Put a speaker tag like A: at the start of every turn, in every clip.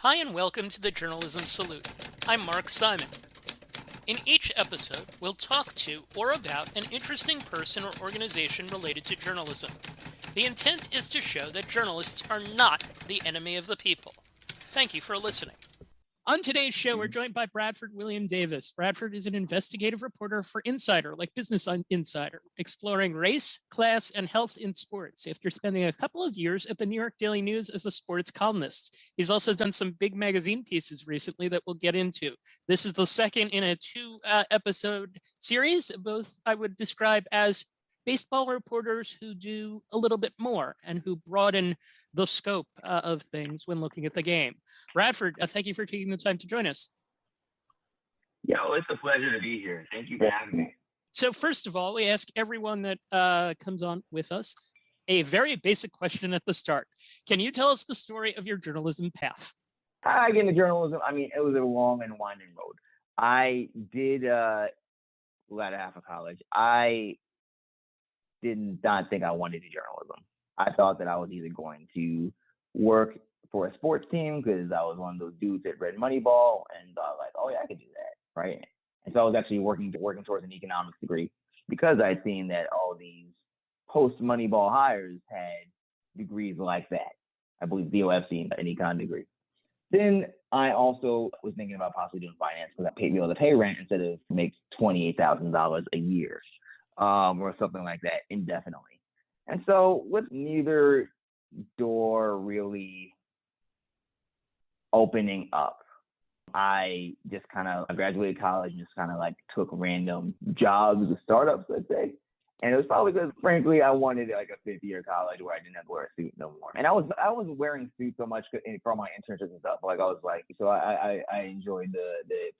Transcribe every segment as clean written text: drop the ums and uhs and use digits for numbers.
A: Hi and welcome to the Journalism Salute. I'm Mark Simon. In each episode, we'll talk to or about an interesting person or organization related to journalism. The intent is to show that journalists are not the enemy of the people. Thank you for listening. On today's show, we're joined by Bradford William Davis. Bradford is an investigative reporter for Insider, like Business Insider, exploring race, class, and health in sports after spending a couple of years at the New York Daily News as a sports columnist. He's also done some big magazine pieces recently that we'll get into. This is the second in a two-episode series. Both I would describe as baseball reporters who do a little bit more and who broaden the scope of things when looking at the game. Bradford, thank you for taking the time to join us.
B: Yo, it's a pleasure to be here. Thank you for having me.
A: So first of all, we ask everyone that comes on with us a very basic question at the start. Can you tell us the story of your journalism path?
B: I get into journalism. I mean, it was a long and winding road. I did latter half of college. I did not think I wanted to do journalism. I thought that I was either going to work for a sports team because I was one of those dudes that read Moneyball and thought like, oh yeah, I could do that, right? And so I was actually working towards an economics degree because I had seen that all these post Moneyball hires had degrees like that. I believe DOFC, an econ degree. Then I also was thinking about possibly doing finance because I paid able to pay rent instead of make $28,000 a year, or something like that indefinitely. And so with neither door really opening up, I graduated college and just kind of like took random jobs with startups, let's say. And it was probably because, frankly, I wanted like a fifth year college where I didn't have to wear a suit no more. And I was wearing suits so much for my internships and stuff. Like I was like, so I enjoyed the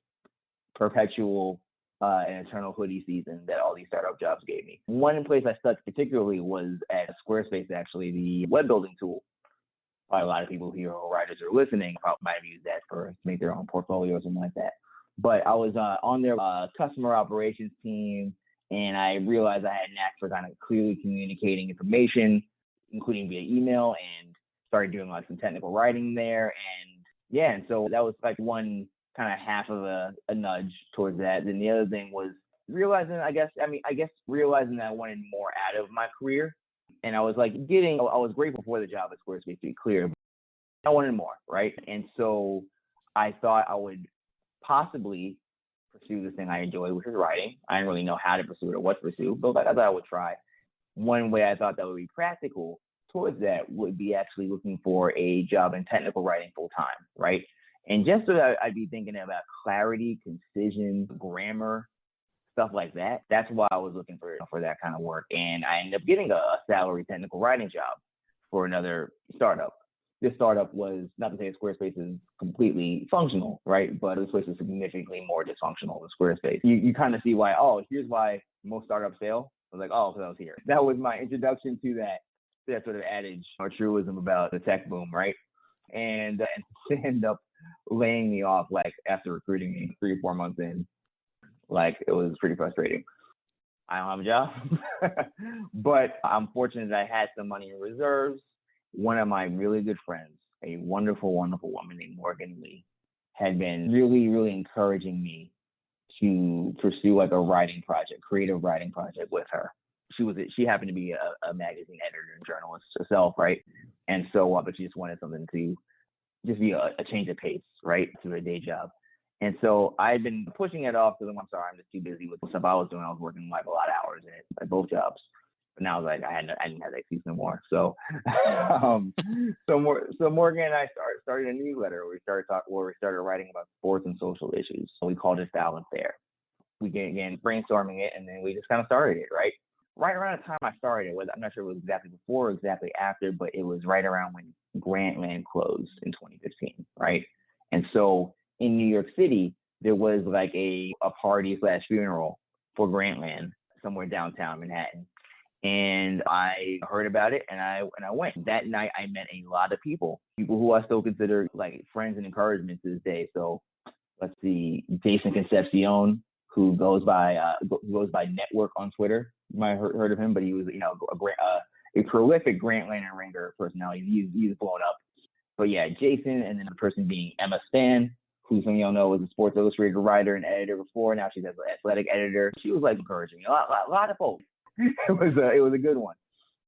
B: perpetual and eternal hoodie season that all these startup jobs gave me. One place I stuck particularly was at Squarespace, actually, the web building tool. Probably a lot of people here who are writers are listening probably might have used that to make their own portfolio or something like that. But I was on their customer operations team, and I realized I had a knack for kind of clearly communicating information, including via email, and started doing like some technical writing there. And yeah, and so that was like one kind of half of a nudge towards that. Then the other thing was realizing, realizing that I wanted more out of my career. And I was like I was grateful for the job at Squarespace, to be clear, but I wanted more, right? And so I thought I would possibly pursue this thing I enjoy, which is writing. I didn't really know how to pursue it or what to pursue, but I thought I would try. One way I thought that would be practical towards that would be actually looking for a job in technical writing full time, right? And just so that I'd be thinking about clarity, concision, grammar, stuff like that. That's why I was looking for that kind of work. And I ended up getting a salary technical writing job for another startup. This startup was, not to say Squarespace is completely functional, right? But this place is significantly more dysfunctional than Squarespace. You kind of see why, here's why most startups fail. I was like, because I was here. That was my introduction to that sort of adage or truism about the tech boom, right? And to end up laying me off like after recruiting me 3 or 4 months in, like it was pretty frustrating. I don't have a job, but I'm fortunate that I had some money in reserves. One of my really good friends, a wonderful, wonderful woman named Morgan Lee, had been really, really encouraging me to pursue like a creative writing project with her. She happened to be a magazine editor and journalist herself, right? And so, but she just wanted something to just be a change of pace, right, to a day job. And so I had been pushing it off because I'm just too busy with the stuff I was doing. I was working like a lot of hours at both jobs. But now I was like, I didn't have that excuse no more. So, so Morgan and I started a newsletter where we started writing about sports and social issues. So we called it Foul and Fair. We began brainstorming it, and then we just kind of started it, right? Right around the time I started it, I'm not sure it was exactly before or exactly after, but it was right around when Grantland closed in 2015, right? And so in New York City, there was like a party/funeral for Grantland somewhere downtown Manhattan. And I heard about it and I went. That night I met a lot of people who I still consider like friends and encouragement to this day. So let's see, Jason Concepcion, who goes by Network on Twitter. You might have heard of him, but he was a prolific Grantland and Ringer personality. He's blown up. But yeah, Jason, and then the person being Emma Stan, who some of y'all know was a Sports Illustrated writer and editor before. Now she's an athletic editor. She was like encouraging me. A lot of folks. It was a good one.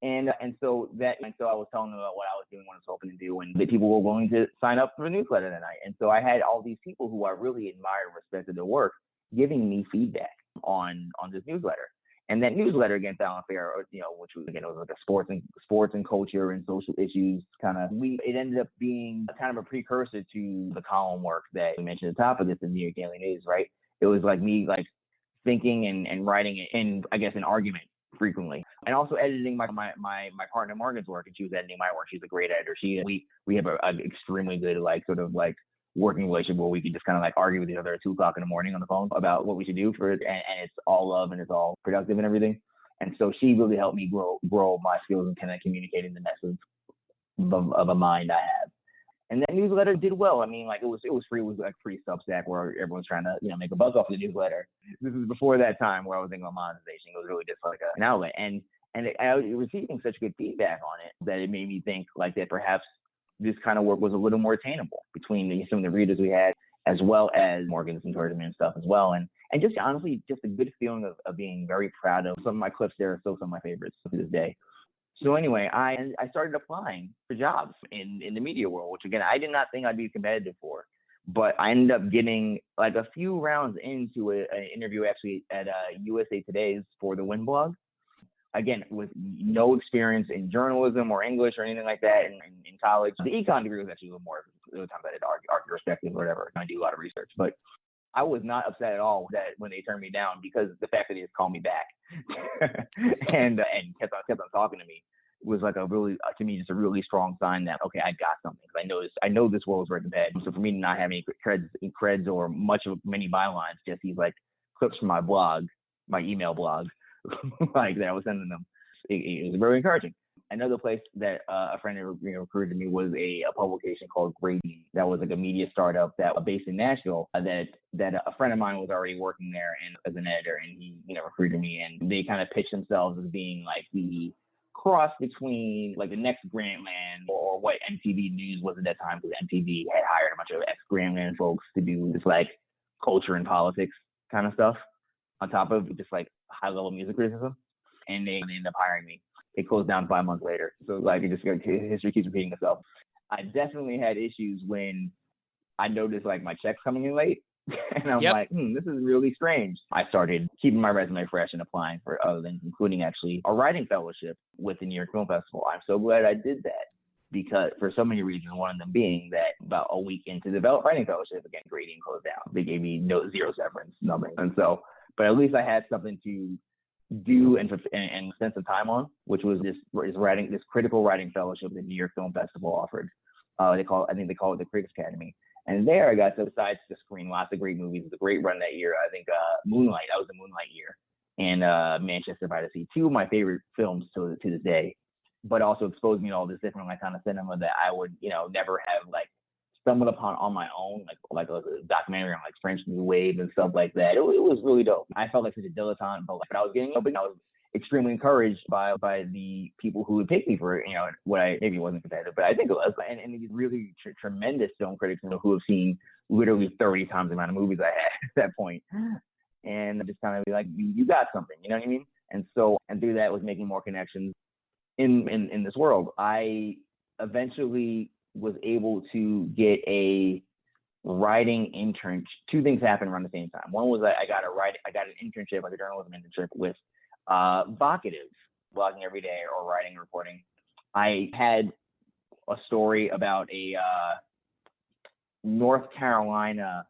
B: So I was telling them about what I was doing, what I was hoping to do, and the people were willing to sign up for the newsletter that night. And so I had all these people who I really admire and respected their work giving me feedback on this newsletter. And that newsletter, again, Foul and Fair, which was, again, it was like a sports and culture and social issues kind of. It ended up being kind of a precursor to the column work that we mentioned at the top of this in New York Daily News, right? It was like me like thinking and writing it in, I guess, an argument frequently, and also editing my partner Morgan's work, and she was editing my work. She's a great editor. We have an extremely good working relationship where we can just kind of like argue with each other at 2:00 in the morning on the phone about what we should do and it's all love and it's all productive and everything. And so she really helped me grow my skills in kind of communicating the message of a mind I have. And that newsletter did well. I mean, like it was free. It was like free Substack where everyone's trying to make a buzz off the newsletter. This is before that time where I was thinking about monetization. It was really just like an outlet, and I was receiving such good feedback on it that it made me think like that perhaps this kind of work was a little more attainable between some of the readers we had, as well as Morgan's encouragement and stuff as well. And just honestly, just a good feeling of being very proud of some of my clips. There are still some of my favorites to this day. So anyway, I started applying for jobs in the media world, which again, I did not think I'd be competitive for, but I ended up getting like a few rounds into an interview actually at USA Today's for the Win blog. Again, with no experience in journalism or English or anything like that in college. The econ degree was actually a little more, there was times I had to argue perspective or whatever. I do a lot of research, but I was not upset at all that when they turned me down, because the fact that they just called me back and kept on talking to me was like a really, to me, just a really strong sign that, okay, I got something. Because I know this world is very competitive. So for me to not have any creds or many bylines, just these like clips from my blog, my email blog, like that I was sending them, it was very encouraging. Another place that a friend recruited me was a publication called Grading. That was like a media startup that was based in Nashville. That a friend of mine was already working there and as an editor, and he recruited me. And they kind of pitched themselves as being like the cross between like the next Grantland or what MTV News was at that time, because MTV had hired a bunch of ex-Grantland folks to do this like culture and politics kind of stuff on top of just like high-level music criticism. And they ended up hiring me. It closed down 5 months later. So like history keeps repeating itself. I definitely had issues when I noticed like my checks coming in late. And I'm like, this is really strange. I started keeping my resume fresh and applying for other things, including actually a writing fellowship with the New York Film Festival. I'm so glad I did that, because for so many reasons, one of them being that about a week into the writing fellowship, again, Grading closed down. They gave me zero severance, nothing. And so, but at least I had something to do and spend some time on, which was this critical writing fellowship that the New York Film Festival offered. I think they call it the Critics Academy. And there I got to, besides to screen lots of great movies. It was a great run that year. I think Moonlight, that was the Moonlight year. And Manchester by the Sea, two of my favorite films to this day, but also exposed me to all this different like kind of cinema that I would, never have like stumbled upon on my own, like a documentary on like French New Wave and stuff like that. It was really dope. I felt like such a dilettante, but I was getting I was extremely encouraged by the people who would pick me for, what I maybe wasn't competitive, but I think it was. And these really tremendous film critics who have seen literally 30 times the amount of movies I had at that point. And just kind of be like, you got something, you know what I mean? And so, and through that was making more connections in this world. I eventually was able to get a writing intern. Two things happened around the same time. One was I got an internship, like a journalism internship with Vocative, blogging every day or writing and reporting. I had a story about a North Carolina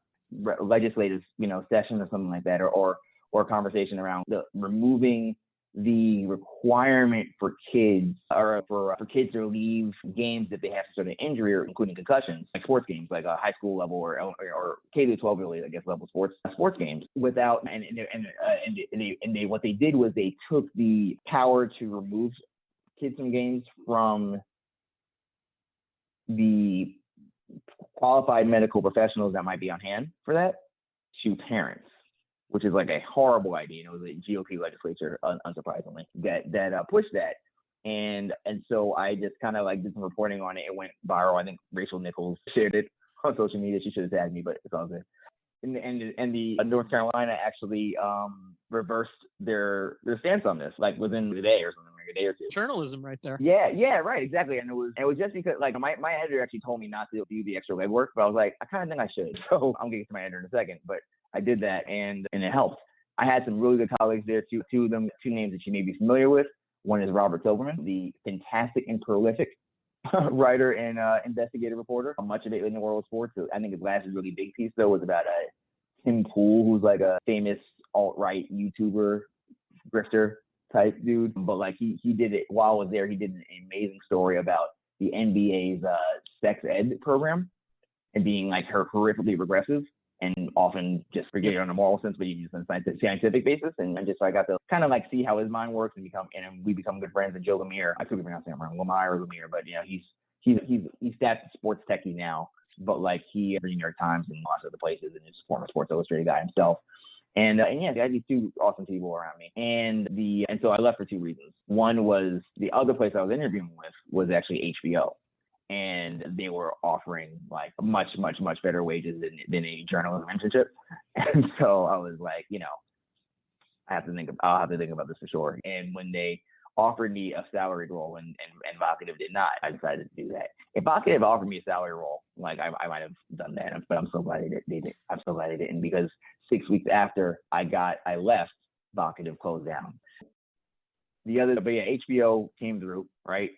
B: legislative, session or something like that, or a conversation around removing the requirement for kids or for kids to leave games if they have some sort of injury, or including concussions, like sports games, like a high school level or K-12 really, I guess, level sports games, without and they what they did was they took the power to remove kids from games from the qualified medical professionals that might be on hand for that to parents, which is like a horrible idea. It was a GOP legislature, unsurprisingly, that pushed that. And so I just kind of like did some reporting on it. It went viral. I think Rachel Nichols shared it on social media. She should have tagged me, but it's all good. And the North Carolina actually reversed their stance on this, like within a day or something, like a day or two.
A: Journalism right there.
B: Yeah, right, exactly. And it was just because like my editor actually told me not to do the extra legwork, but I was like, I kind of think I should. So I'm getting to my editor in a second, but I did that and it helped. I had some really good colleagues there too. Two names that you may be familiar with. One is Robert Silverman, the fantastic and prolific writer and investigative reporter on much of it in the world of sports. So I think his last really big piece though was about Tim Pool, who's like a famous alt-right YouTuber, grifter type dude. But like he did it while I was there. He did an amazing story about the NBA's sex ed program and being like horrifically regressive and often just forget it on a moral sense, but you use it on a scientific basis. And I got to kind of like see how his mind works and we become good friends. And Joe Lemire, I could be pronouncing him wrong, Lemire, but he's stats sports techie now, but like he New York Times and lots of other places and he's a former Sports Illustrated guy himself. And yeah, I had these two awesome people around me. And so I left for two reasons. One was the other place I was interviewing with was actually HBO. And they were offering like much, much, much better wages than a journalism internship. And so I was like, I'll have to think about this for sure. And when they offered me a salary role and Vocative did not, I decided to do that. If Vocative offered me a salary role, like I might have done that, but I'm so glad they did. I'm so glad they didn't, because 6 weeks after I left, Vocative closed down. But yeah, HBO came through, right?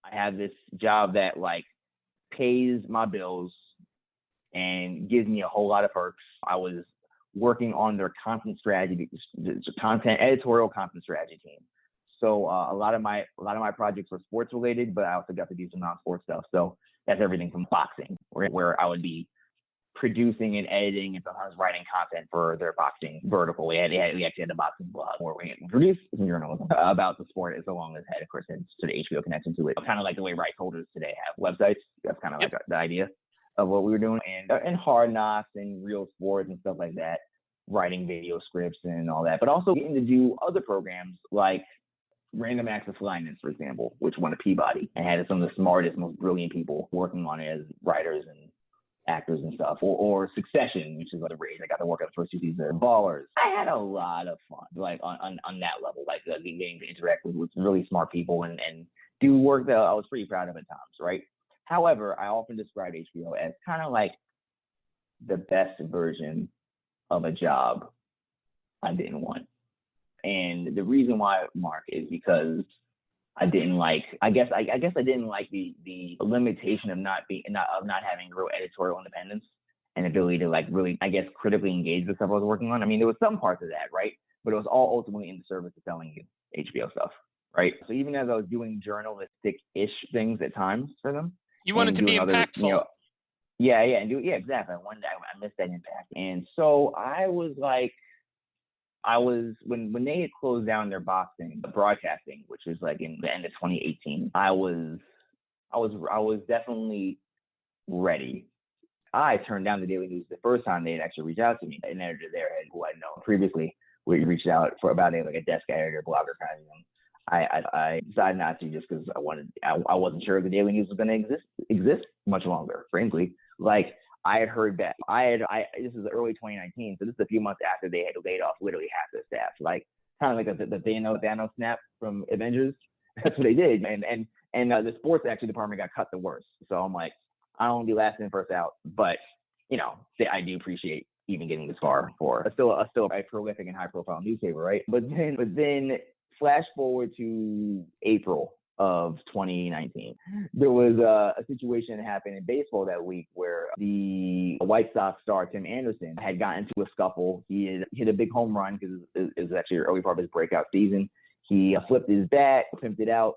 B: I have this job that like pays my bills and gives me a whole lot of perks. I was working on their content strategy, editorial content strategy team. So a lot of my projects were sports related, but I also got to do some non-sports stuff. So that's everything from boxing, where I would be producing and editing and sometimes writing content for their boxing vertical. We actually had a boxing blog where we produced some journalism about the sport, as long as had, of course, sort of HBO connection to it. Kind of like the way rights holders today have websites. That's kind of like the idea of what we were doing. And Hard Knocks and Real Sports and stuff like that, writing video scripts and all that. But also getting to do other programs like Random Acts of Flyness, for example, which won a Peabody and had some of the smartest, most brilliant people working on it as writers and actors and stuff, or Succession, which is the rage. I got to work on the first two seasons of Ballers. I had a lot of fun, like on that level, like getting to interact with really smart people and do work that I was pretty proud of at times, right? However, I often describe HBO as kind of like the best version of a job I didn't want. And the reason why, Mark, is because I didn't like. I guess I didn't like the limitation of not having real editorial independence and ability to like really, I guess, critically engage with stuff I was working on. I mean, there was some parts of that, right? But it was all ultimately in the service of selling you HBO stuff, right? So even as I was doing journalistic-ish things at times for them,
A: you wanted to be impactful.
B: Exactly. I missed that impact, and so I was like. When they had closed down their broadcasting, which was like in the end of 2018, I was definitely ready. I turned down the Daily News the first time they had actually reached out to me. An editor there who I'd known previously, we reached out for about like a desk editor, blogger kind of thing. I decided not to, just because I wasn't sure if the Daily News was going to exist much longer, frankly. Like, I had heard that this is early 2019, so this is a few months after they had laid off literally half their staff, like kind of like the Thanos snap from Avengers. That's what they did, and the sports department got cut the worst. So I'm like, I don't want to be last in, first out, but I do appreciate even getting this far for still a prolific and high profile newspaper, right? But then flash forward to April of 2019, there was a situation that happened in baseball that week where the White Sox star Tim Anderson had gotten into a scuffle. He had hit a big home run because it was actually an early part of his breakout season. He flipped his bat, pimped it out,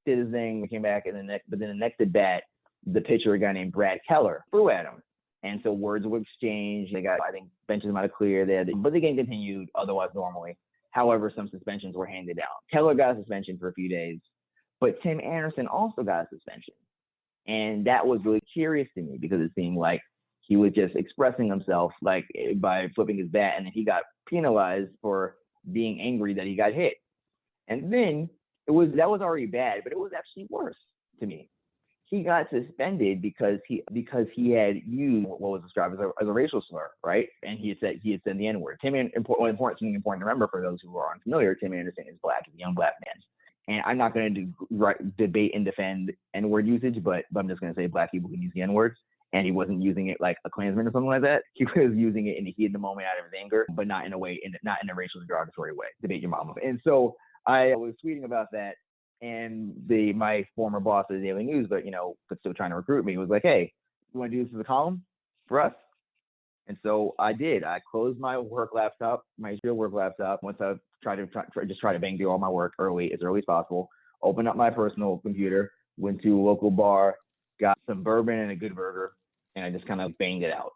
B: did his thing, came back, and then the next at bat, the pitcher, a guy named Brad Keller, threw at him. And so words were exchanged. They got, I think, benches might have cleared there, but the game continued otherwise normally. However, some suspensions were handed out. Keller got a suspension for a few days, but Tim Anderson also got a suspension. And that was really curious to me because it seemed like he was just expressing himself like by flipping his bat, and then he got penalized for being angry that he got hit. And then that was already bad, but it was actually worse to me. He got suspended because he had used what was described as a racial slur, right? And he had said the N-word. Something important to remember for those who are unfamiliar. Tim Anderson is black, he's a young black man. And I'm not going to debate and defend N-word usage, but I'm just going to say black people can use the N-word. And he wasn't using it like a Klansman or something like that. He was using it in the heat of the moment out of his anger, but not in a racial derogatory way. Debate your mama. And so I was tweeting about that, and my former boss at the Daily News, but still trying to recruit me, was like, "Hey, you want to do this as a column for us?" And so I did. I closed my work laptop, my real work laptop, once I try to bang through all my work as early as possible. Opened up my personal computer, went to a local bar, got some bourbon and a good burger, and I just kind of banged it out,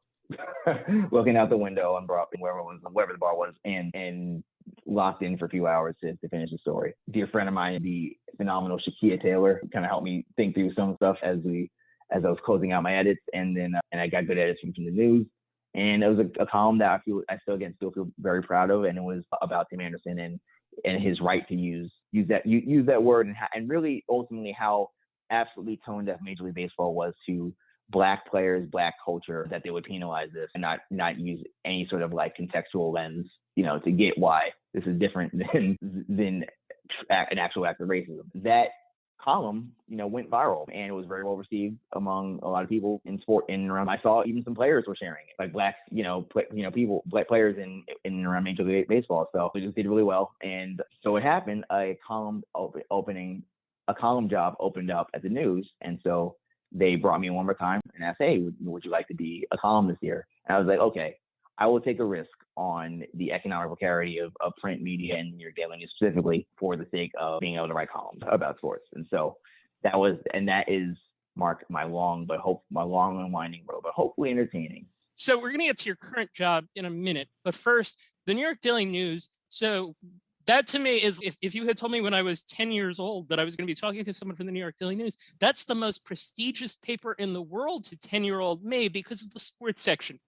B: looking out the window and brought wherever the bar was, and locked in for a few hours to finish the story. A dear friend of mine, the phenomenal Shakia Taylor, kind of helped me think through some stuff as I was closing out my edits, and then I got good edits from the news. And it was a column that I still feel very proud of, and it was about Tim Anderson and his right to use that word, and really ultimately how absolutely tone deaf Major League Baseball was to black players, black culture, that they would penalize this and not use any sort of like contextual lens, to get why this is different than an actual act of racism. That column, went viral, and it was very well received among a lot of people in sport in and around. I saw even some players were sharing it, like black, black players in and around Major League Baseball. So it just did really well, and so it happened. A column job opened up at the news, and so they brought me in one more time and asked, "Hey, would you like to be a columnist here?" And I was like, "Okay, I will take a risk on the economic precarity of print media and your Daily News specifically for the sake of being able to write columns about sports." And so that is, Mark, my long and winding road, but hopefully entertaining.
A: So we're going to get to your current job in a minute, but first, the New York Daily News. So that to me is, if you had told me when I was 10 years old that I was going to be talking to someone from the New York Daily News, that's the most prestigious paper in the world to 10-year-old me because of the sports section,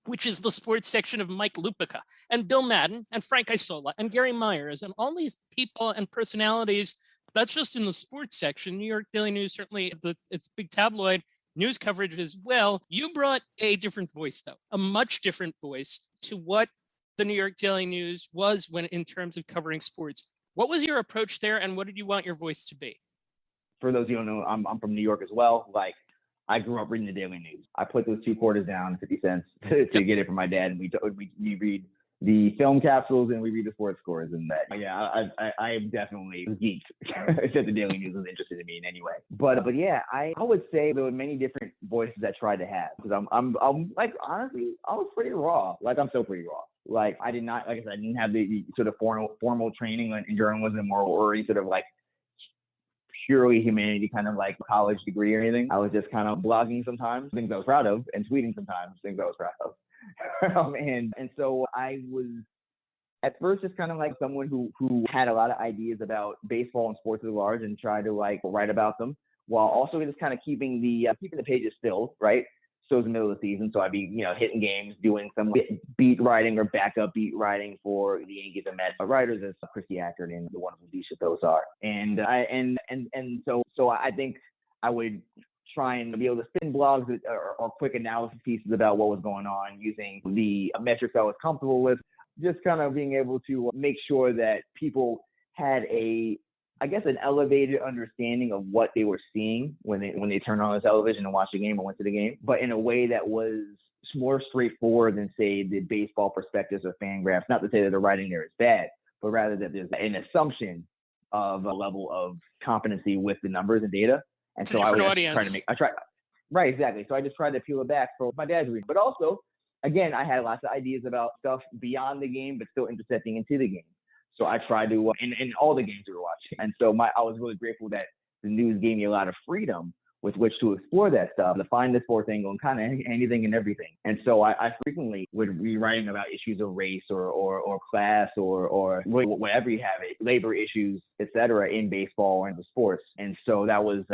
A: which is the sports section of Mike Lupica and Bill Madden and Frank Isola and Gary Myers and all these people and personalities. That's just in the sports section. New York Daily News, certainly it's big tabloid news coverage as well. You brought a different voice, though, a much different voice to what the New York Daily News was when in terms of covering sports. What was your approach there, and what did you want your voice to be?
B: For those who don't know, I'm from New York as well. Like, I grew up reading the Daily News. I put those 2 quarters down, 50 cents, to get it from my dad, and we read the film capsules and we read the sports scores and that. Yeah, I am definitely geeked that the Daily News was interested in me in any way. But yeah, I would say there were many different voices I tried to have, because I'm like, honestly, I was pretty raw. Like, I'm still pretty raw. Like, I didn't have the sort of formal training in journalism or any sort of like purely humanity kind of like college degree or anything. I was just kind of blogging sometimes, things I was proud of, and tweeting sometimes, things I was proud of. And so I was at first just kind of like someone who had a lot of ideas about baseball and sports at large and tried to like write about them, while also just kind of keeping the pages filled, right? So it was the middle of the season, so I'd be hitting games, doing some beat writing or backup beat writing for the Yankees and Mets writers, as Christy Ackert and the wonderful Disha those are. And so I think I would try and be able to spin blogs or quick analysis pieces about what was going on using the metrics I was comfortable with, just kind of being able to make sure that people had an elevated understanding of what they were seeing when they turned on the television and watched the game or went to the game, but in a way that was more straightforward than, say, the baseball prospectus or fan graphs. Not to say that the writing there is bad, but rather that there's an assumption of a level of competency with the numbers and data. And
A: it's
B: so right, exactly. So I just tried to peel it back for my dad's reading, but also, again, I had lots of ideas about stuff beyond the game, but still intersecting into the game. So I tried to, in all the games we were watching. And so I was really grateful that the news gave me a lot of freedom with which to explore that stuff, to find the sports angle and kind of anything and everything. And so I frequently would be writing about issues of race or class or whatever you have it, labor issues, et cetera, in baseball and the sports. And so that was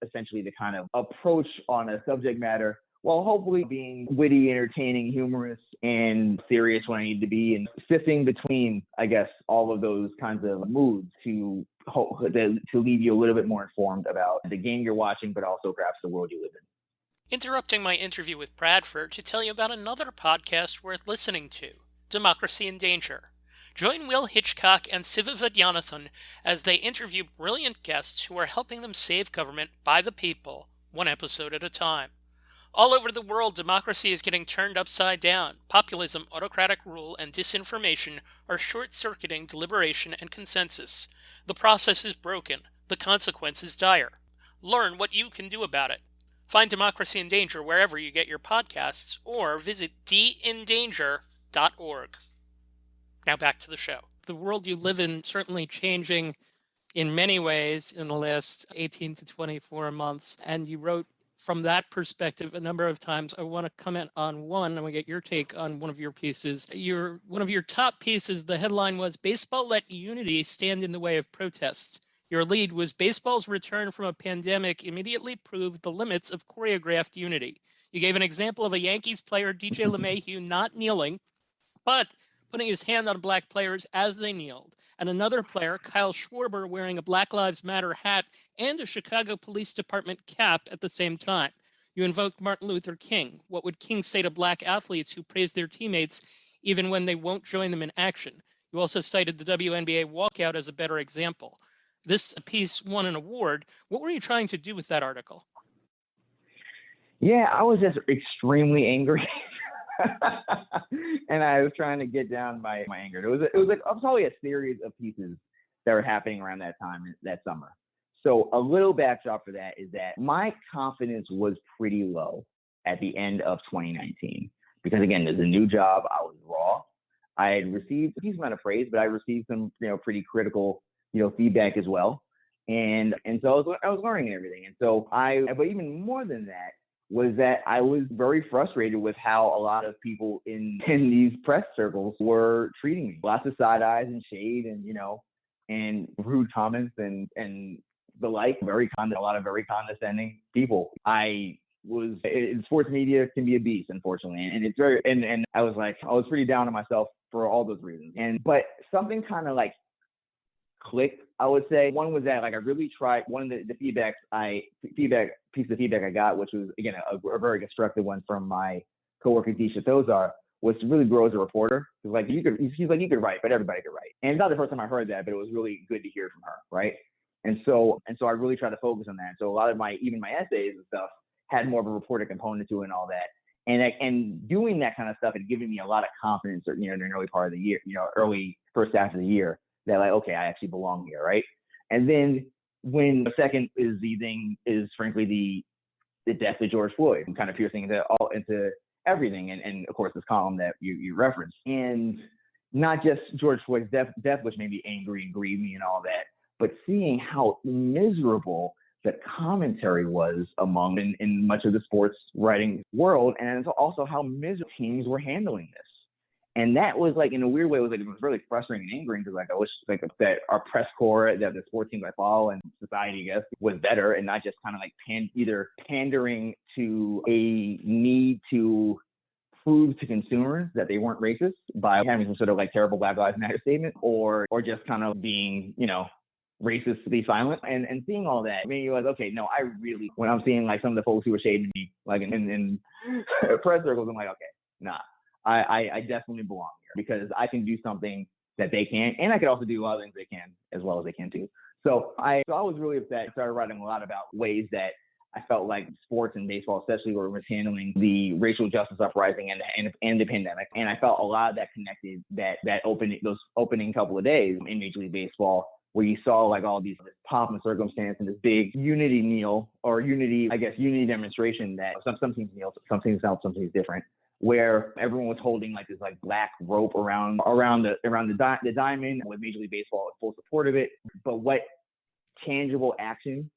B: essentially the kind of approach on a subject matter while hopefully being witty, entertaining, humorous, and serious when I need to be, and sifting between, I guess, all of those kinds of moods to leave you a little bit more informed about the game you're watching, but also perhaps the world you live in.
A: Interrupting my interview with Bradford to tell you about another podcast worth listening to, Democracy in Danger. Join Will Hitchcock and Siva Vaidyanathan as they interview brilliant guests who are helping them save government by the people, one episode at a time. All over the world, democracy is getting turned upside down. Populism, autocratic rule, and disinformation are short-circuiting deliberation and consensus. The process is broken. The consequence is dire. Learn what you can do about it. Find Democracy in Danger wherever you get your podcasts, or visit dindanger.org. Now back to the show. The world you live in certainly changing in many ways in the last 18 to 24 months, and you wrote from that perspective a number of times. I want to comment on one, and we get your take on one of your pieces. One of your top pieces, the headline was, "Baseball Let Unity Stand in the Way of Protest." Your lead was, "Baseball's return from a pandemic immediately proved the limits of choreographed unity." You gave an example of a Yankees player, DJ LeMahieu, not kneeling, but putting his hand on black players as they kneeled, and another player, Kyle Schwarber, wearing a Black Lives Matter hat and a Chicago Police Department cap at the same time. You invoked Martin Luther King. What would King say to black athletes who praise their teammates even when they won't join them in action? You also cited the WNBA walkout as a better example. This piece won an award. What were you trying to do with that article?
B: Yeah, I was just extremely angry. And I was trying to get down my anger. It was probably a series of pieces that were happening around that time, that summer. So a little backdrop for that is that my confidence was pretty low at the end of 2019. Because again, there's a new job. I was raw. I had received a decent amount of praise, but I received some, pretty critical, feedback as well. And so I was learning and everything. And so but even more than that, was that I was very frustrated with how a lot of people in these press circles were treating me. Lots of side eyes and shade and, and rude comments and the like. A lot of very condescending people. Sports media can be a beast, unfortunately. And it's and I was pretty down on myself for all those reasons. But something kind of clicked, I would say. One was that I really tried. One of the piece of feedback I got, which was again a very constructive one from my coworker Disha Thozar, was to really grow as a reporter. He's you could write, but everybody could write. And it's not the first time I heard that, but it was really good to hear from her, right? And so I really tried to focus on that. So a lot of my essays and stuff had more of a reporter component to it and all that. And doing that kind of stuff had given me a lot of confidence, in the early part of the year, early first half of the year, that okay, I actually belong here, right? And then when the second is frankly the death of George Floyd, and kind of piercing into everything, and of course this column that you referenced, and not just George Floyd's death, which made me angry and grieved me and all that, but seeing how miserable the commentary was in much of the sports writing world, and also how miserable teams were handling this. And that was in a weird way, it was really frustrating and angering, because I wish that our press corps, that the sports teams I follow and society, I guess, was better, and not just kind of either pandering to a need to prove to consumers that they weren't racist by having some sort of terrible Black Lives Matter statement, or just kind of being, racist to be silent, and seeing all that, I mean, it was okay. No, I really, when I'm seeing some of the folks who were shading me in press circles, I'm okay, nah. I definitely belong here, because I can do something that they can't, and I could also do a lot of things they can as well as they can too. So I was really upset. I started writing a lot about ways that I felt like sports and baseball especially were mishandling the racial justice uprising and the pandemic. And I felt a lot of that connected those opening couple of days in Major League Baseball, where you saw all these pomp and circumstance and this big unity kneel, or unity demonstration, that some teams kneel, some teams don't, some teams different, where everyone was holding this black rope around the diamond, with Major League Baseball in full support of it. But what tangible action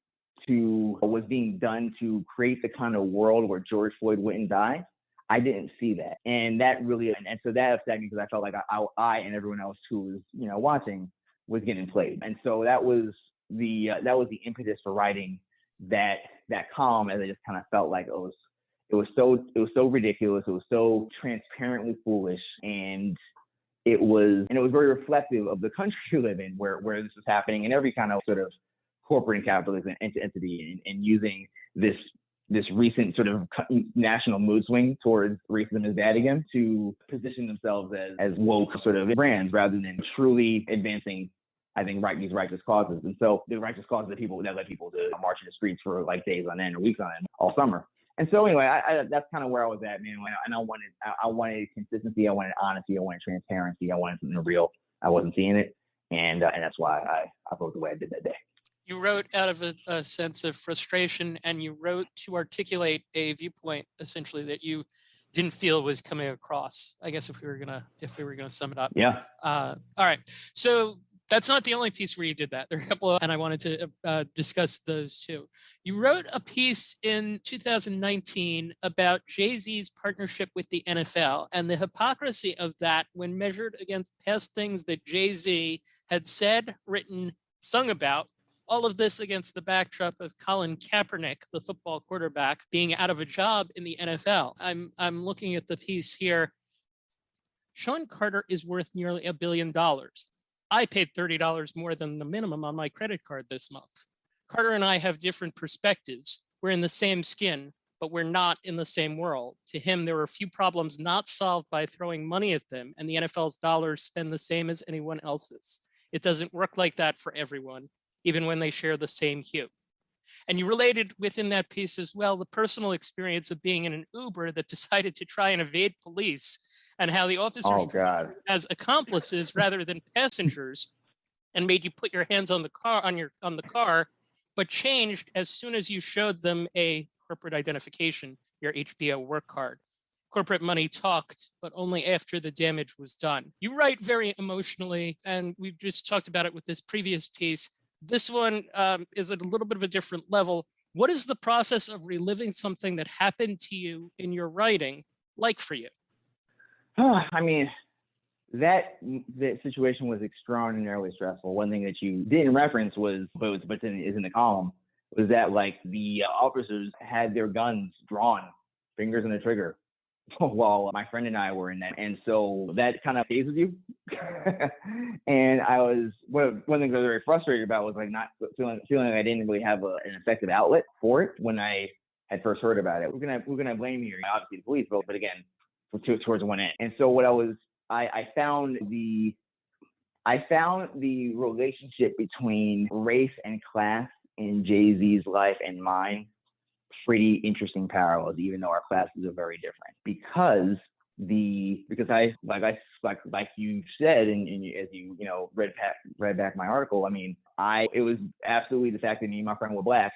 B: was being done to create the kind of world where George Floyd wouldn't die? I didn't see that, and that really, and so that upset me, because I felt like I and everyone else who was watching was getting played. And so that was the impetus for writing that column, as I just kind of felt like it it was so ridiculous. It was so transparently foolish, and it was very reflective of the country we live in, where this was happening in every kind of sort of corporate and capitalist entity, and using this recent sort of national mood swing towards racism is bad again to position themselves as woke sort of brands rather than truly advancing, I think, these righteous causes. And so the righteous causes that led people to march in the streets for like days on end or weeks on end all summer. And so anyway, that's kind of where I was at, man. And I wanted consistency, I wanted honesty, I wanted transparency, I wanted something real. I wasn't seeing it, and that's why I wrote the way I did that day.
A: You wrote out of a sense of frustration, and you wrote to articulate a viewpoint essentially that you didn't feel was coming across. I guess if we were gonna sum it up.
B: Yeah.
A: All right. So that's not the only piece where you did that. There are a couple of, and I wanted to discuss those too. You wrote a piece in 2019 about Jay-Z's partnership with the NFL and the hypocrisy of that when measured against past things that Jay-Z had said, written, sung about. All of this against the backdrop of Colin Kaepernick, the football quarterback, being out of a job in the NFL. I'm looking at the piece here. Sean Carter is worth nearly $1 billion. I paid $30 more than the minimum on my credit card this month. Carter and I have different perspectives. We're in the same skin, but we're not in the same world. To him, there were a few problems not solved by throwing money at them, and the NFL's dollars spend the same as anyone else's. It doesn't work like that for everyone, even when they share the same hue. And you related within that piece as well the personal experience of being in an Uber that decided to try and evade police, and how the officers as accomplices rather than passengers, and made you put your hands on the car, but changed as soon as you showed them a corporate identification, your HBO work card. Corporate money talked, but only after the damage was done. You write very emotionally, and we've just talked about it with this previous piece. This one is at a little bit of a different level. What is the process of reliving something that happened to you in your writing like for you?
B: I mean, the situation was extraordinarily stressful. One thing that you didn't reference is in the column, was that like the officers had their guns drawn, fingers on the trigger, while my friend and I were in that. And so that kind of stays with you. And one thing I was very frustrated about was like not feeling like I didn't really have an effective outlet for it when I had first heard about it. We're gonna blame here, obviously the police, but again, towards one end. And so I found the relationship between race and class in Jay-Z's life and mine pretty interesting parallels, even though our classes are very different. Because I like you said, and as you read back my article, I mean, it was absolutely the fact that me and my friend were black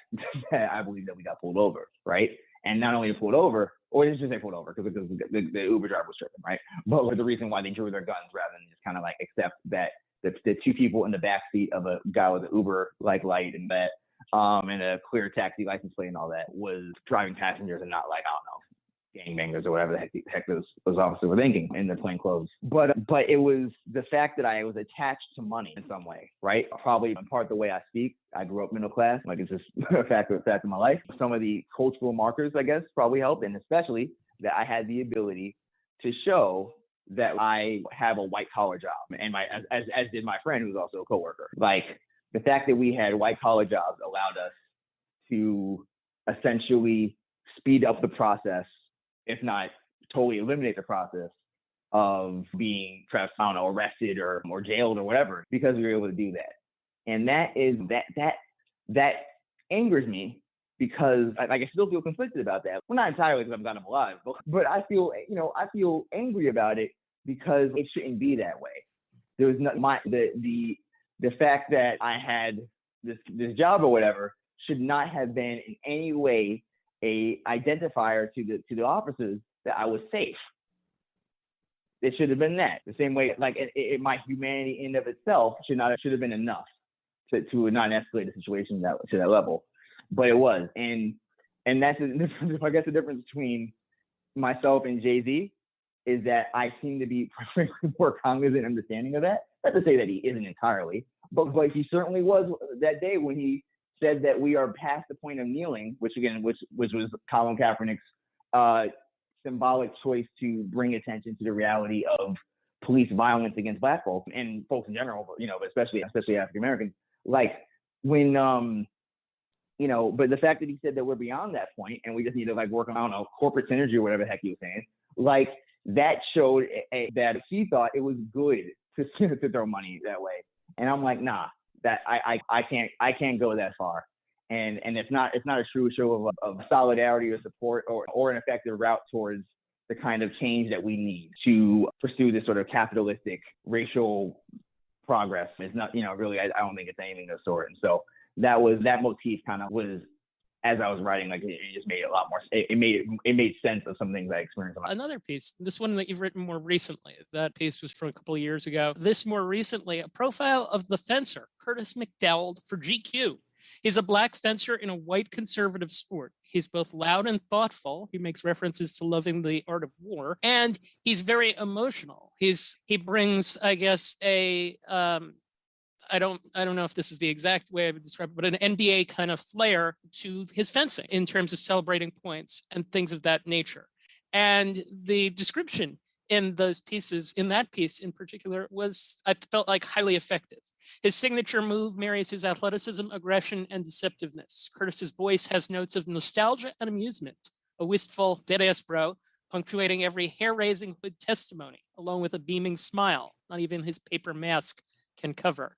B: that I believe that we got pulled over, right? And not only pulled over, or it's just they pulled over because the Uber driver was tripping, right? But the reason why they drew their guns rather than just kind of like accept that the two people in the back seat of a guy with an Uber like light and that and a clear taxi license plate and all that was driving passengers and not like, I don't know, gangbangers or whatever the heck those officers were thinking in their plain clothes. But it was the fact that I was attached to money in some way, right? Probably in part the way I speak. I grew up middle class, like it's just a fact of my life. Some of the cultural markers, I guess, probably helped, and especially that I had the ability to show that I have a white collar job, and as did my friend who's also a coworker. Like the fact that we had white collar jobs allowed us to essentially speed up the process, if not totally eliminate the process of being perhaps, I don't know, arrested or jailed or whatever, because we were able to do that. And that angers me because I still feel conflicted about that. Well, not entirely because I'm kind of alive, but I feel angry about it because it shouldn't be that way. There was not the fact that I had this job or whatever should not have been in any way a identifier to the officers that I was safe. It should have been that. The same way, like my humanity in of itself should have been enough to not escalate the situation to that level, but it was. And that's I guess the difference between myself and Jay-Z is that I seem to be more cognizant and understanding of that. Not to say that he isn't entirely, but he certainly was that day when he said that we are past the point of kneeling, which was Colin Kaepernick's symbolic choice to bring attention to the reality of police violence against Black folks and folks in general, but especially African Americans. Like when but the fact that he said that we're beyond that point and we just need to like work on, I don't know, corporate synergy or whatever the heck he was saying, like that showed that he thought it was good to throw money that way. And I'm like, nah, that I can't go that far. And it's not a true show of solidarity or support or an effective route towards the kind of change that we need to pursue this sort of capitalistic racial progress. It's not, really, I don't think it's anything of the sort. And so that motif kind of was, as I was writing, like it just made a lot more. It made sense of some things I experienced.
A: Another piece, this one that you've written more recently. That piece was from a couple of years ago. This more recently, a profile of the fencer Curtis McDowell for GQ. He's a Black fencer in a white conservative sport. He's both loud and thoughtful. He makes references to loving the art of war, and he's very emotional. He brings, I guess, I don't know if this is the exact way I would describe it, but an NBA kind of flair to his fencing in terms of celebrating points and things of that nature. And the description in those pieces, in that piece in particular, I felt like highly effective. His signature move marries his athleticism, aggression, and deceptiveness. Curtis's voice has notes of nostalgia and amusement, a wistful, dead-ass bro, punctuating every hair-raising hood testimony, along with a beaming smile, not even his paper mask can cover.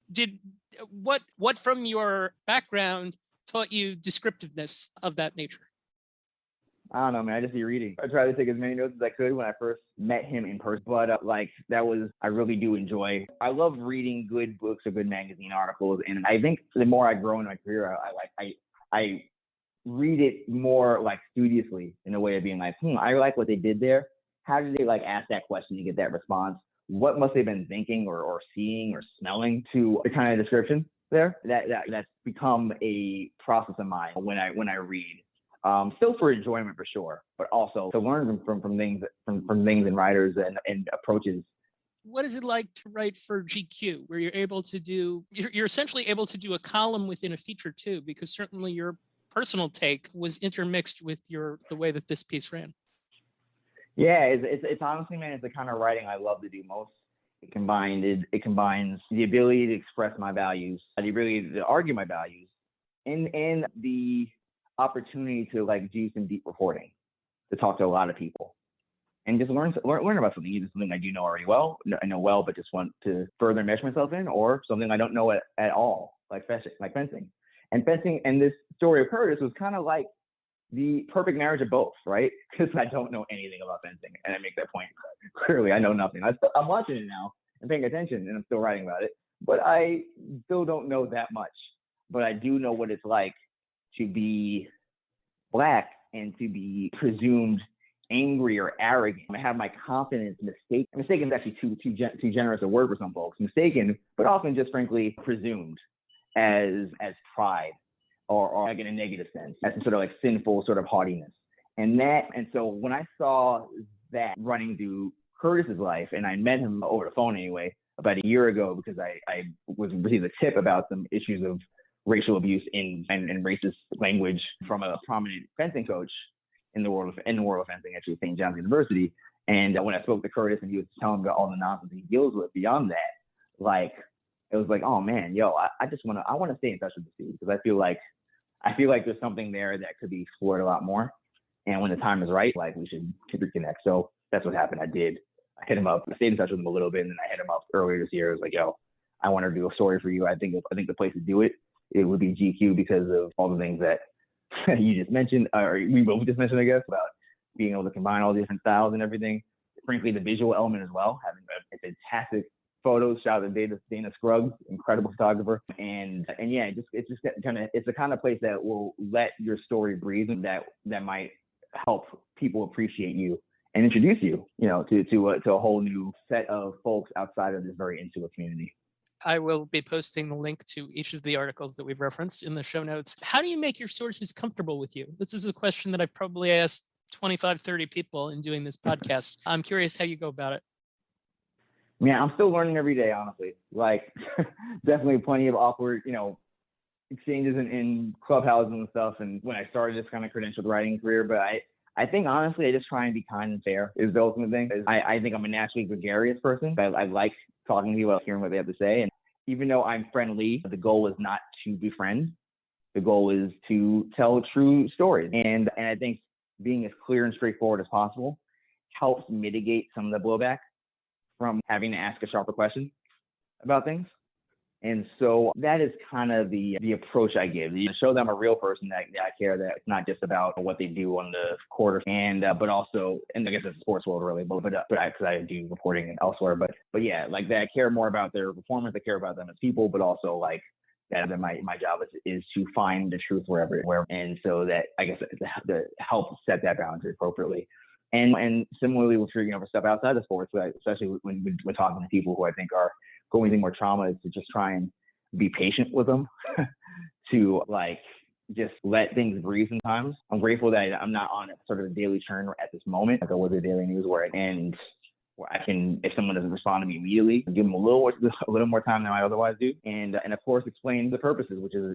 A: What from your background taught you descriptiveness of that nature?
B: I don't know, man. I just be reading. I tried to take as many notes as I could when I first met him in person. But I really do enjoy. I love reading good books or good magazine articles, and I think the more I grow in my career, I read it more like studiously in a way of being like, I like what they did there. How did they like ask that question to get that response? What must they have been thinking or seeing or smelling to the kind of description there? That's become a process of mine when I read. Still for enjoyment for sure, but also to learn from things and writers and approaches.
A: What is it like to write for GQ, where you're essentially able to do a column within a feature too, because certainly your personal take was intermixed with the way that this piece ran?
B: Yeah, it's honestly, man, it's the kind of writing I love to do most. It combines the ability to express my values, the ability to argue my values, and the opportunity to like do some deep reporting, to talk to a lot of people, and just learn about something, either something I do know already I know well, but just want to further mesh myself in, or something I don't know at all, like fencing. And this story of Curtis was kind of like the perfect marriage of both, right? Because I don't know anything about fencing, and I make that point clearly. I know nothing. I'm watching it now and paying attention, and I'm still writing about it, but I still don't know that much. But I do know what it's like to be Black and to be presumed angry or arrogant. I have my confidence mistaken. Mistaken is actually too generous a word for some folks. Mistaken, but often just frankly presumed as pride or like in a negative sense, as some sort of like sinful sort of haughtiness. And so when I saw that running through Curtis's life, and I met him over the phone anyway about a year ago, because I was received a tip about some issues of racial abuse and racist language from a prominent fencing coach in the world of fencing, actually at St. John's University. And when I spoke to Curtis and he was telling me about all the nonsense he deals with beyond that, like it was like, oh man, I want to stay in touch with this dude, because I feel like there's something there that could be explored a lot more. And when the time is right, like we should reconnect. So that's what happened. I hit him up. I stayed in touch with him a little bit, and then I hit him up earlier this year. I was like, I want to do a story for you. I think the place to do it would be GQ, because of all the things that you just mentioned, or we both just mentioned, I guess, about being able to combine all the different styles and everything. Frankly, the visual element as well, having a fantastic photos shot of Dana Scruggs, incredible photographer, and yeah, it's the kind of place that will let your story breathe, and that might help people appreciate you and introduce you, to a whole new set of folks outside of this very insular community.
A: I will be posting the link to each of the articles that we've referenced in the show notes. How do you make your sources comfortable with you? This is a question that I probably asked 25, 30 people in doing this podcast. I'm curious how you go about it.
B: Yeah, I'm still learning every day, honestly. Like, definitely plenty of awkward, exchanges in clubhouses and stuff. And when I started this kind of credentialed writing career, but I think honestly, I just try and be kind and fair is the ultimate thing. I think I'm a naturally gregarious person. I like talking to people, hearing what they have to say. And even though I'm friendly, the goal is not to be friends. The goal is to tell true stories. And I think being as clear and straightforward as possible helps mitigate some of the blowback from having to ask a sharper question about things. And so that is kind of the approach I give. You show them a real person that I care, that it's not just about what they do on the court, and but also, and I guess it's the sports world really, but because I do reporting elsewhere, but yeah, like that I care more about their performance, I care about them as people, but also like that my job is to find the truth wherever, and so that I guess to help set that boundary appropriately. And similarly with figuring over stuff outside of sports, especially when talking to people who I think are going through more trauma, is to just try and be patient with them, to like just let things breathe sometimes. I'm grateful that I'm not on a sort of a daily churn at this moment, like I was a daily news where I can, if someone doesn't respond to me immediately, give them a little more time than I otherwise do, and of course explain the purposes, which is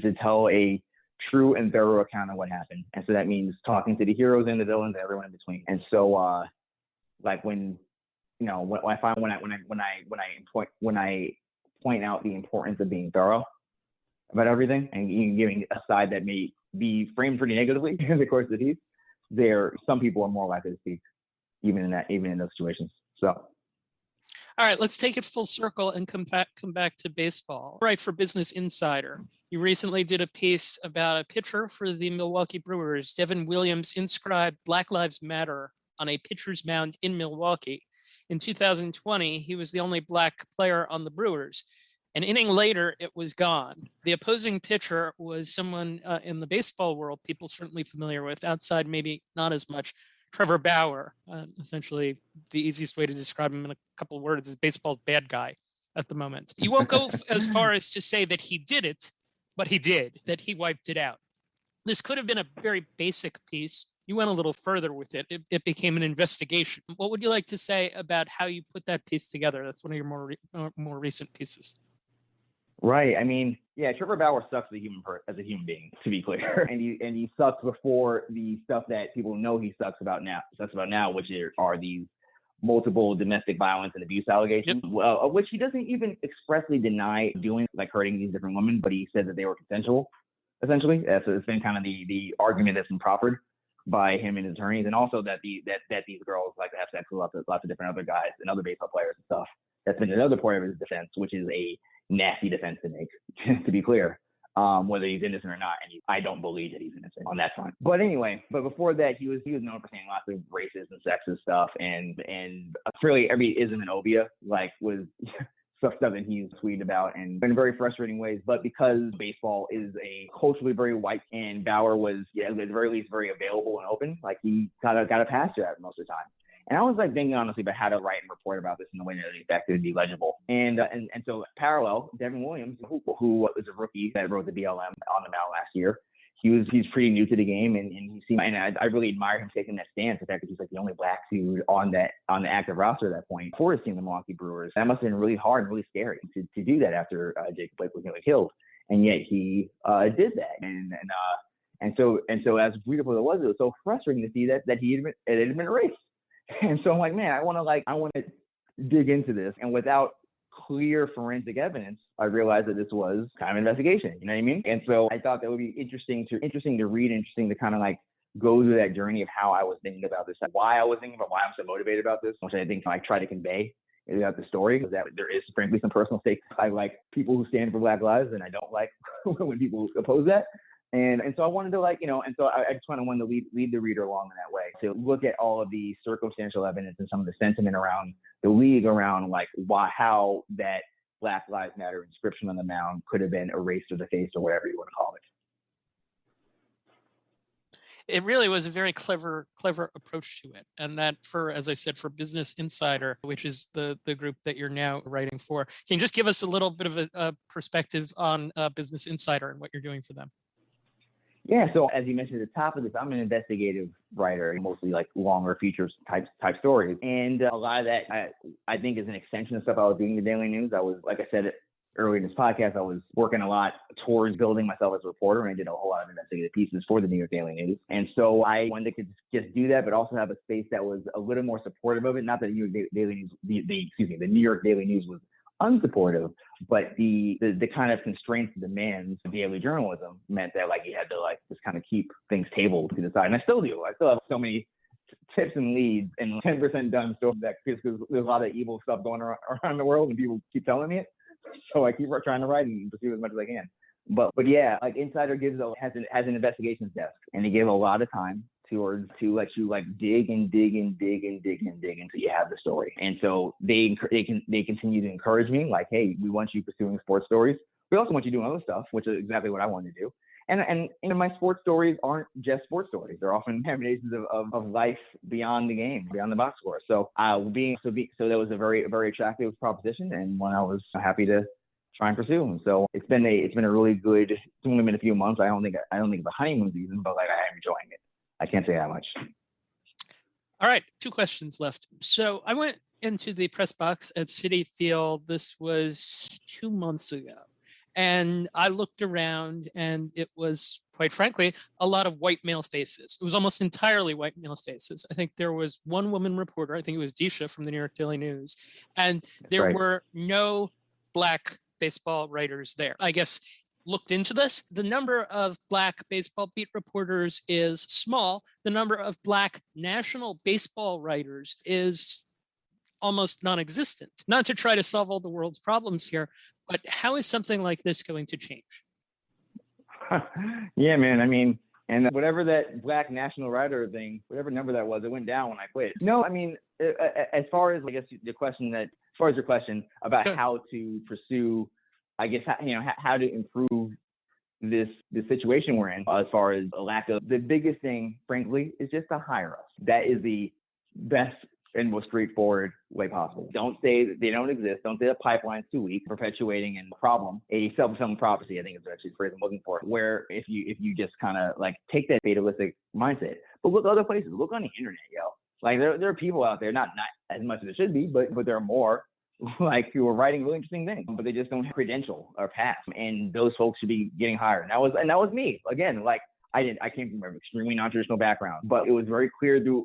B: to tell a true and thorough account of what happened. And so that means talking to the heroes and the villains and everyone in between. And so like when I point out the importance of being thorough about everything and giving a side that may be framed pretty negatively in the course of the piece, some people are more likely to speak even in those situations. So
A: all right, let's take it full circle and come back to baseball. Right, for Business Insider, you recently did a piece about a pitcher for the Milwaukee Brewers. Devin Williams inscribed Black Lives Matter on a pitcher's mound in Milwaukee. In 2020, he was the only Black player on the Brewers. An inning later, it was gone. The opposing pitcher was someone in the baseball world people certainly familiar with, outside maybe not as much, Trevor Bauer. Essentially, the easiest way to describe him in a couple of words is baseball's bad guy at the moment. You won't go as far as to say that he did it, but he did, that he wiped it out. This could have been a very basic piece. You went a little further with it. It became an investigation. What would you like to say about how you put that piece together? That's one of your more recent pieces.
B: Right. I mean, yeah, Trevor Bauer sucks as a human being, to be clear, and he sucks before the stuff that people know he sucks about now, which are these multiple domestic violence and abuse allegations, yep. Which he doesn't even expressly deny doing, like hurting these different women, but he said that they were consensual, essentially. So it's been kind of the argument that's been proffered by him and his attorneys, and also that these girls like to have sex with lots of different other guys and other baseball players and stuff. That's been another part of his defense, which is a nasty defense to make, to be clear, whether he's innocent or not. And I don't believe that he's innocent on that front. But anyway, before that, he was known for saying lots of racist and sexist stuff, and fairly every ism and obia was stuff that he's tweeted about and in very frustrating ways. But because baseball is a culturally very white, and Bauer was, at the very least, very available and open, he kind of got a pass to that most of the time. And I was thinking honestly about how to write and report about this in a way that would be legible. And so parallel, Devin Williams, who was a rookie that wrote the BLM on the mound last year, he's pretty new to the game, and I really admire him taking that stance. The fact that he's the only Black dude on the active roster at that point for his team, the Milwaukee Brewers. That must have been really hard and really scary to do that after Jacob Blake was nearly killed, and yet he did that. And so as beautiful as it was so frustrating to see that it had been erased. And so I'm like, man, I want to dig into this. And without clear forensic evidence, I realized that this was kind of an investigation. You know what I mean? And so I thought that would be interesting to read, interesting to kind of go through that journey of how I was thinking about this, why I was thinking about why I'm so motivated about this, which I think I try to convey about the story, is that there is frankly some personal stakes. I like people who stand for Black lives, and I don't like when people oppose that. And so I wanted to and so I just wanted to lead the reader along in that way, to look at all of the circumstantial evidence and some of the sentiment around the league, around how that Black Lives Matter inscription on the mound could have been erased or defaced or whatever you want to call it.
A: It really was a very clever approach to it. And that as I said, for Business Insider, which is the group that you're now writing for, can you just give us a little bit of a perspective on Business Insider and what you're doing for them?
B: Yeah, so as you mentioned at the top of this, I'm an investigative writer, mostly longer features type stories. And a lot of that I think is an extension of stuff I was doing in the Daily News. I was, like I said earlier in this podcast, I was working a lot towards building myself as a reporter, and I did a whole lot of investigative pieces for the New York Daily News. And so I wanted to just do that, but also have a space that was a little more supportive of it. Not that the New York Daily News, the New York Daily News was unsupportive, but the kind of constraints and demands of daily journalism meant that like you had to like just kind of keep things tabled to the side. And I still do. I still have so many tips and leads and 10% done stuff that because there's a lot of evil stuff going around the world and people keep telling me it. So I keep trying to write and pursue as much as I can. But yeah, like Insider has an investigations desk, and they give a lot of time to let you like dig until you have the story. And so they continue to encourage me like, hey, we want you pursuing sports stories. We also want you doing other stuff, which is exactly what I wanted to do. And my sports stories aren't just sports stories. They're often examinations of life beyond the game, beyond the box score. So so that was a very, very attractive proposition, and one I was happy to try and pursue. And so it's been a really good. It's only been a few months. I don't think it's a honeymoon season, but like I am enjoying it. I can't say that much.
A: All right, 2 questions left. So I went into the press box at Citi Field. This was 2 months ago. And I looked around, and it was, quite frankly, a lot of white male faces. It was almost entirely white male faces. I think there was one woman reporter. I think it was Disha from the New York Daily News. And there were no Black baseball writers there. I guess looked into this. The number of Black baseball beat reporters is small. The number of Black national baseball writers is almost non-existent. Not to try to solve all the world's problems here, but how is something like this going to change?
B: Yeah, man. I mean, and whatever that Black national writer thing, whatever number that was, it went down when I quit. No, I mean, as far as I guess your question about how to pursue, I guess how to improve this situation we're in, as far as a lack of, the biggest thing, frankly, is just to hire us. That is the best and most straightforward way possible. Don't say that they don't exist. Don't say the pipeline's too weak, perpetuating a problem, a self-fulfilling prophecy, I think is actually the phrase I'm looking for, where if you just kind of like take that fatalistic mindset, but look other places, look on the internet, yo. Like there are people out there, not as much as it should be, but there are more like who are writing really interesting things, but they just don't have credential or pass, and those folks should be getting hired. And that was me. Again, like I came from an extremely non-traditional background, but it was very clear to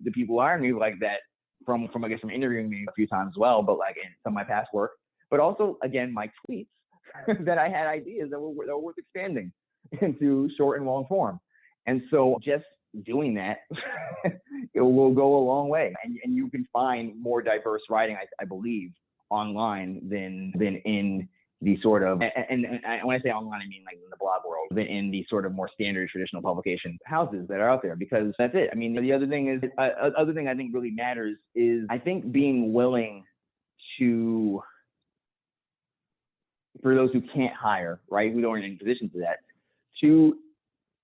B: the people who hired me like that from I guess from interviewing me a few times as well, but like in some of my past work, but also again my tweets that I had ideas that were worth expanding into short and long form. And so just doing that it will go a long way, and you can find more diverse writing, I believe, online than in the sort of, and when I say online, I mean like in the blog world, than in the sort of more standard traditional publication houses that are out there, because that's it. I mean, the other thing I think really matters is, I think, being willing to, for those who can't hire, right, who don't are in position to that, to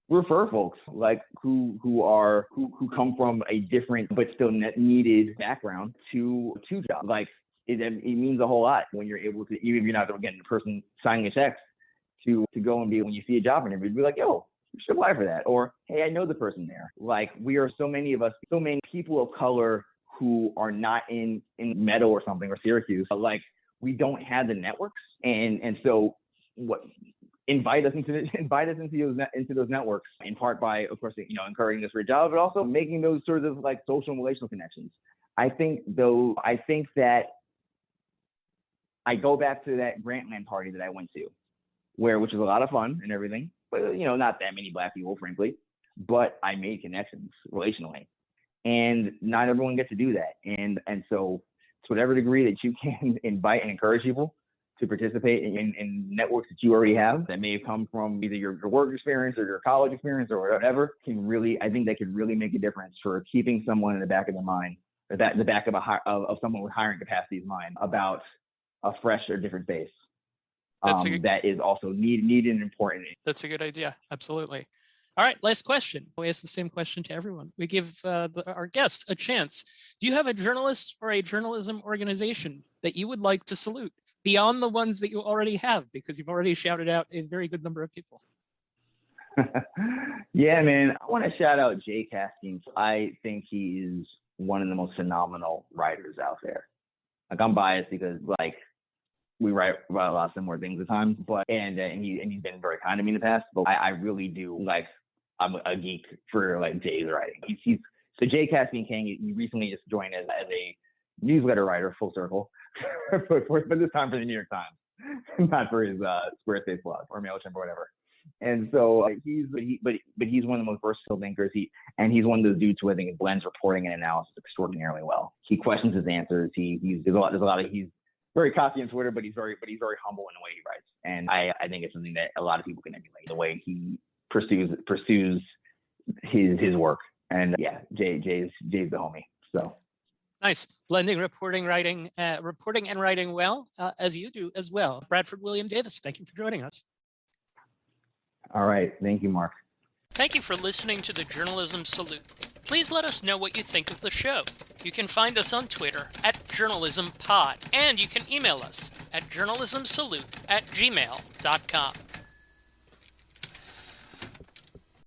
B: refer folks like who come from a different but still needed background to jobs. Like it means a whole lot when you're able to, even if you're not getting the person signing a check, to go and be, when you see a job interview, be like, yo, you should apply for that, or hey, I know the person there. Like we are so many people of color who are not in Meadow or something, or Syracuse, but like we don't have the networks, and so what. Invite us into those networks, in part by, of course, encouraging us for a job, but also making those sort of like social and relational connections. I think that I go back to that Grantland party that I went to, which was a lot of fun and everything, but not that many Black people, frankly, but I made connections relationally, and not everyone gets to do that. And so to whatever degree that you can invite and encourage people to participate in networks that you already have, that may have come from either your work experience or your college experience or whatever, I think that could really make a difference for keeping someone in the back of their mind, or the back of someone with hiring capacity's mind, about a fresh or different face. That is also needed and important.
A: That's a good idea. Absolutely. All right, last question. We ask the same question to everyone. We give our guests a chance. Do you have a journalist or a journalism organization that you would like to salute, beyond the ones that you already have, because you've already shouted out a very good number of people?
B: Yeah, man. I want to shout out Jay Caskins. I think he is one of the most phenomenal writers out there. Like, I'm biased because, like, we write about a lot of similar things at times, but and he's been very kind to me in the past. But I really do like, I'm a geek for like Jay's writing. So Jay Caspian King, he recently just joined as a newsletter writer, full circle, but this time for the New York Times, not for his Squarespace blog or MailChimp or whatever. And so he's one of the most versatile thinkers. He's one of those dudes who I think blends reporting and analysis extraordinarily well. He questions his answers. He's very cocky on Twitter, but he's very humble in the way he writes. And I think it's something that a lot of people can emulate, the way he pursues his work. And yeah, Jay's the homie. So
A: nice. Blending reporting and writing well, as you do as well. Bradford William Davis, thank you for joining us.
B: All right. Thank you, Mark.
A: Thank you for listening to the Journalism Salute. Please let us know what you think of the show. You can find us on Twitter @JournalismPod, and you can email us at journalismsalute@gmail.com.